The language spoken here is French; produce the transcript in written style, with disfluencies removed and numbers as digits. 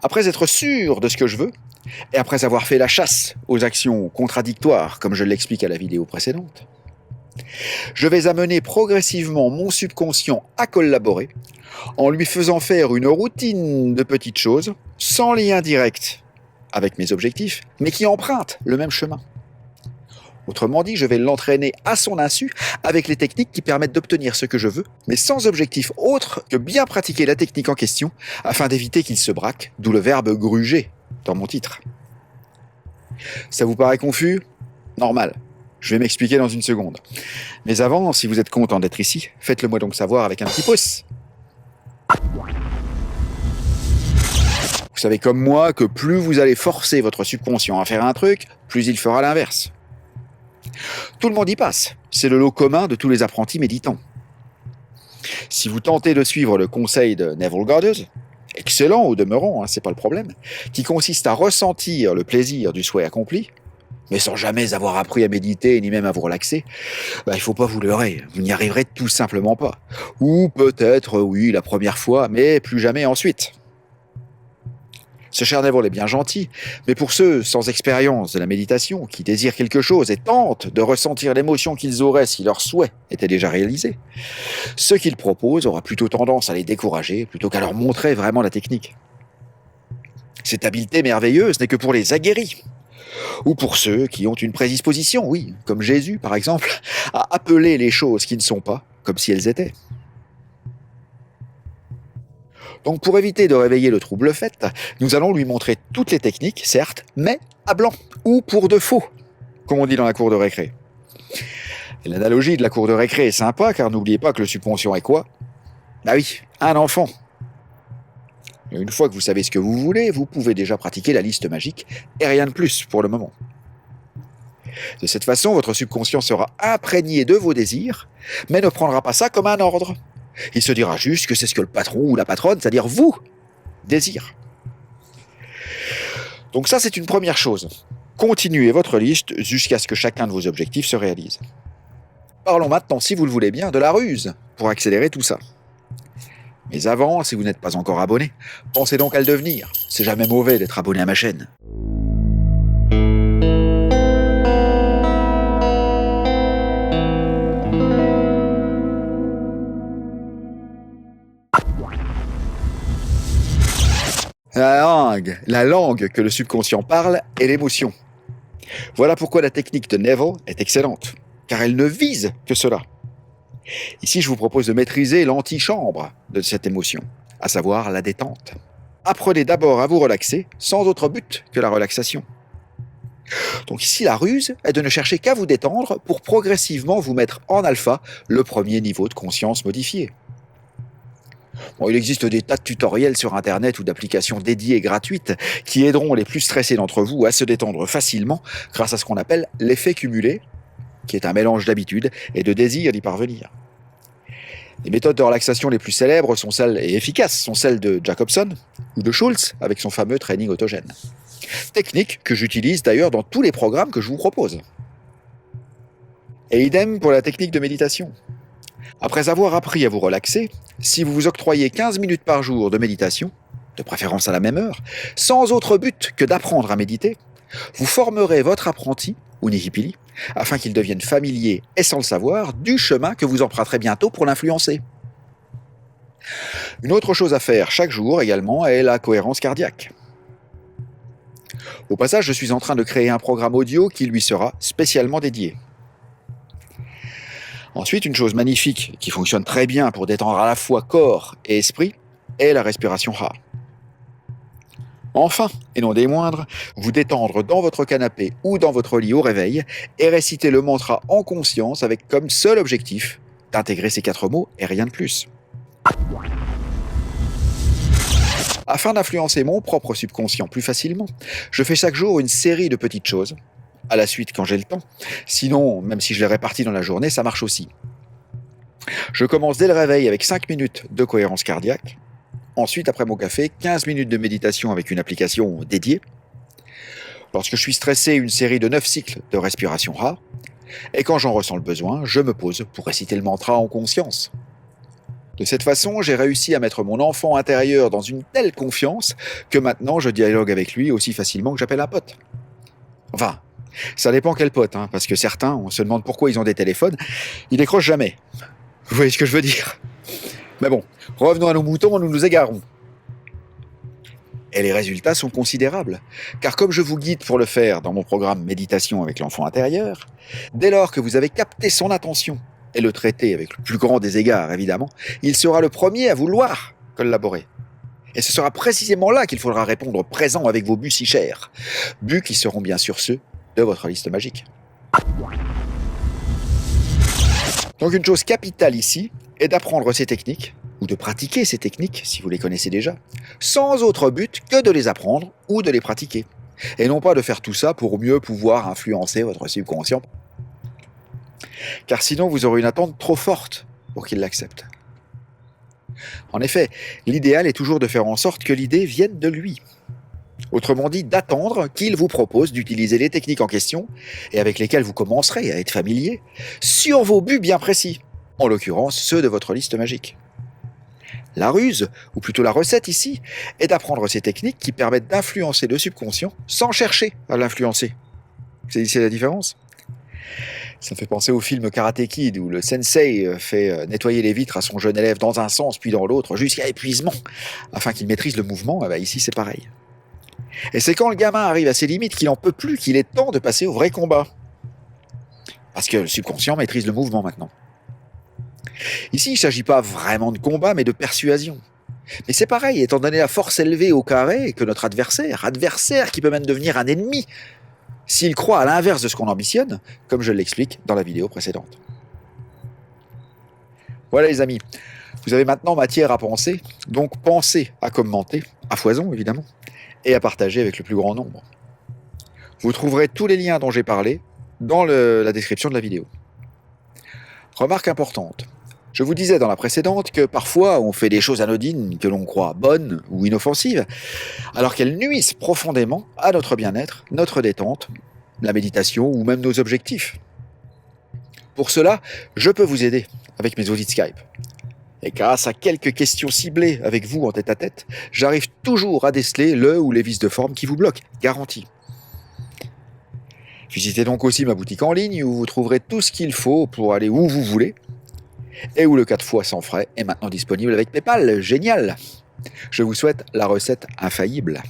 Après être sûr de ce que je veux, et après avoir fait la chasse aux actions contradictoires, comme je l'explique à la vidéo précédente, je vais amener progressivement mon subconscient à collaborer en lui faisant faire une routine de petites choses sans lien direct avec mes objectifs, mais qui empruntent le même chemin. Autrement dit, je vais l'entraîner à son insu avec les techniques qui permettent d'obtenir ce que je veux, mais sans objectif autre que bien pratiquer la technique en question afin d'éviter qu'il se braque, d'où le verbe gruger dans mon titre. Ça vous paraît confus ? Normal. Je vais m'expliquer dans une seconde. Mais avant, si vous êtes content d'être ici, faites-le moi donc savoir avec un petit pouce. Vous savez comme moi que plus vous allez forcer votre subconscient à faire un truc, plus il fera l'inverse. Tout le monde y passe. C'est le lot commun de tous les apprentis méditants. Si vous tentez de suivre le conseil de Neville Goddard, excellent au demeurant, c'est pas le problème, qui consiste à ressentir le plaisir du souhait accompli, mais sans jamais avoir appris à méditer ni même à vous relaxer, il faut pas vous leurrer, vous n'y arriverez tout simplement pas. Ou peut-être, oui, la première fois, mais plus jamais ensuite. Ce cher Neville est bien gentil, mais pour ceux sans expérience de la méditation, qui désirent quelque chose et tentent de ressentir l'émotion qu'ils auraient si leur souhait était déjà réalisé, ce qu'il propose aura plutôt tendance à les décourager plutôt qu'à leur montrer vraiment la technique. Cette habileté merveilleuse n'est que pour les aguerris, ou pour ceux qui ont une prédisposition, oui, comme Jésus par exemple, à appeler les choses qui ne sont pas comme si elles étaient. Donc pour éviter de réveiller le trouble fait, nous allons lui montrer toutes les techniques, certes, mais à blanc, ou pour de faux, comme on dit dans la cour de récré. Et l'analogie de la cour de récré est sympa, car n'oubliez pas que le subconscient est quoi ? Oui, un enfant. Et une fois que vous savez ce que vous voulez, vous pouvez déjà pratiquer la liste magique, et rien de plus pour le moment. De cette façon, votre subconscient sera imprégné de vos désirs, mais ne prendra pas ça comme un ordre. Il se dira juste que c'est ce que le patron ou la patronne, c'est-à-dire vous, désire. Donc ça, c'est une première chose. Continuez votre liste jusqu'à ce que chacun de vos objectifs se réalise. Parlons maintenant, si vous le voulez bien, de la ruse pour accélérer tout ça. Mais avant, si vous n'êtes pas encore abonné, pensez donc à le devenir. C'est jamais mauvais d'être abonné à ma chaîne. La langue que le subconscient parle est l'émotion. Voilà pourquoi la technique de Neville est excellente, car elle ne vise que cela. Ici, je vous propose de maîtriser l'antichambre de cette émotion, à savoir la détente. Apprenez d'abord à vous relaxer, sans autre but que la relaxation. Donc ici, la ruse est de ne chercher qu'à vous détendre pour progressivement vous mettre en alpha, le premier niveau de conscience modifié. Il existe des tas de tutoriels sur Internet ou d'applications dédiées et gratuites qui aideront les plus stressés d'entre vous à se détendre facilement grâce à ce qu'on appelle l'effet cumulé, qui est un mélange d'habitude et de désir d'y parvenir. Les méthodes de relaxation les plus célèbres et efficaces sont celles de Jacobson ou de Schultz avec son fameux training autogène. Technique que j'utilise d'ailleurs dans tous les programmes que je vous propose. Et idem pour la technique de méditation. Après avoir appris à vous relaxer, si vous vous octroyez 15 minutes par jour de méditation, de préférence à la même heure, sans autre but que d'apprendre à méditer, vous formerez votre apprenti, ou nihipili, afin qu'il devienne familier et sans le savoir du chemin que vous emprunterez bientôt pour l'influencer. Une autre chose à faire chaque jour également est la cohérence cardiaque. Au passage, je suis en train de créer un programme audio qui lui sera spécialement dédié. Ensuite, une chose magnifique qui fonctionne très bien pour détendre à la fois corps et esprit est la respiration Ha. Enfin, et non des moindres, vous détendre dans votre canapé ou dans votre lit au réveil et réciter le mantra en conscience avec comme seul objectif d'intégrer ces 4 mots et rien de plus. Afin d'influencer mon propre subconscient plus facilement, je fais chaque jour une série de petites choses, à la suite quand j'ai le temps. Sinon, même si je les répartis dans la journée, ça marche aussi. Je commence dès le réveil avec 5 minutes de cohérence cardiaque. Ensuite, après mon café, 15 minutes de méditation avec une application dédiée. Lorsque je suis stressé, une série de 9 cycles de respiration Ha. Et quand j'en ressens le besoin, je me pose pour réciter le mantra en conscience. De cette façon, j'ai réussi à mettre mon enfant intérieur dans une telle confiance que maintenant je dialogue avec lui aussi facilement que j'appelle un pote. Enfin, ça dépend quel pote, hein, parce que certains, on se demande pourquoi ils ont des téléphones, ils décrochent jamais. Vous voyez ce que je veux dire? Mais bon, revenons à nos moutons, nous nous égarons. Et les résultats sont considérables, car comme je vous guide pour le faire dans mon programme Méditation avec l'enfant intérieur, dès lors que vous avez capté son attention et le traité avec le plus grand des égards évidemment, il sera le premier à vouloir collaborer. Et ce sera précisément là qu'il faudra répondre présent avec vos buts si chers, buts qui seront bien sûr ceux de votre liste magique. Donc une chose capitale ici est d'apprendre ces techniques, ou de pratiquer ces techniques, si vous les connaissez déjà, sans autre but que de les apprendre ou de les pratiquer. Et non pas de faire tout ça pour mieux pouvoir influencer votre subconscient. Car sinon, vous aurez une attente trop forte pour qu'il l'accepte. En effet, l'idéal est toujours de faire en sorte que l'idée vienne de lui. Autrement dit, d'attendre qu'il vous propose d'utiliser les techniques en question, et avec lesquelles vous commencerez à être familier, sur vos buts bien précis, en l'occurrence ceux de votre liste magique. La ruse, ou plutôt la recette ici, est d'apprendre ces techniques qui permettent d'influencer le subconscient sans chercher à l'influencer. Vous savez la différence ? Ça me fait penser au film Karate Kid où le sensei fait nettoyer les vitres à son jeune élève dans un sens puis dans l'autre jusqu'à épuisement afin qu'il maîtrise le mouvement. Ici c'est pareil. Et c'est quand le gamin arrive à ses limites qu'il n'en peut plus qu'il est temps de passer au vrai combat. Parce que le subconscient maîtrise le mouvement maintenant. Ici, il ne s'agit pas vraiment de combat, mais de persuasion. Mais c'est pareil, étant donné la force élevée au carré que notre adversaire qui peut même devenir un ennemi, s'il croit à l'inverse de ce qu'on ambitionne, comme je l'explique dans la vidéo précédente. Voilà les amis, vous avez maintenant matière à penser, donc pensez à commenter, à foison évidemment, et à partager avec le plus grand nombre. Vous trouverez tous les liens dont j'ai parlé dans la description de la vidéo. Remarque importante. Je vous disais dans la précédente que parfois on fait des choses anodines que l'on croit bonnes ou inoffensives, alors qu'elles nuisent profondément à notre bien-être, notre détente, la méditation ou même nos objectifs. Pour cela, je peux vous aider avec mes audits Skype. Et grâce à quelques questions ciblées avec vous en tête-à-tête, j'arrive toujours à déceler le ou les vices de forme qui vous bloquent, garanti. Visitez donc aussi ma boutique en ligne où vous trouverez tout ce qu'il faut pour aller où vous voulez, et où le 4 fois sans frais est maintenant disponible avec PayPal. Génial! Je vous souhaite la recette infaillible.